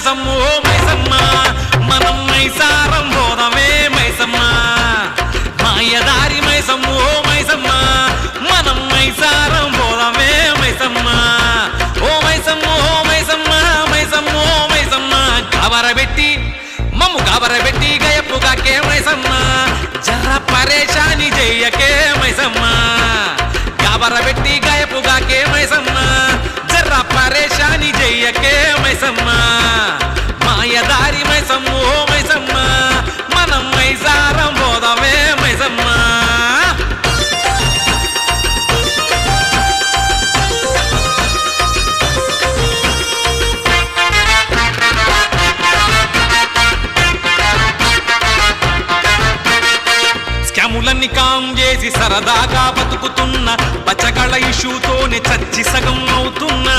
మైసమ్మ ఓ మైసమ్మ మనం మైసారం పోదామే మైసమ్మ మాయదారి మైసమ్మ ఓ మైసమ్మ మనం మైసారం పోదామే మైసమ్మ ఓ మైసమ్మ ఓ మైసమ్మ మైసమ్మ ఓ మైసమ్మ గాబరబెట్టి మమ్ము గాబరబెట్టి గయపుగాకే మైసమ్మ జర్ర పరేషాని చెయ్యకే మైసమ్మ గాబరబెట్టి గయపుగాకే మైసమ్మ జర్ర పరేషాని చెయ్యకే మైసమ్మ మాయదారి మైసమ్మ ఓ మైసమ్మ మనం మైసారం పోదామే మైసమ్మ స్కాములన్నీ కాం చేసి సరదాగా బతుకుతున్న బచ్చగళ ఇష్యూతోనే చచ్చి సగం అవుతున్నా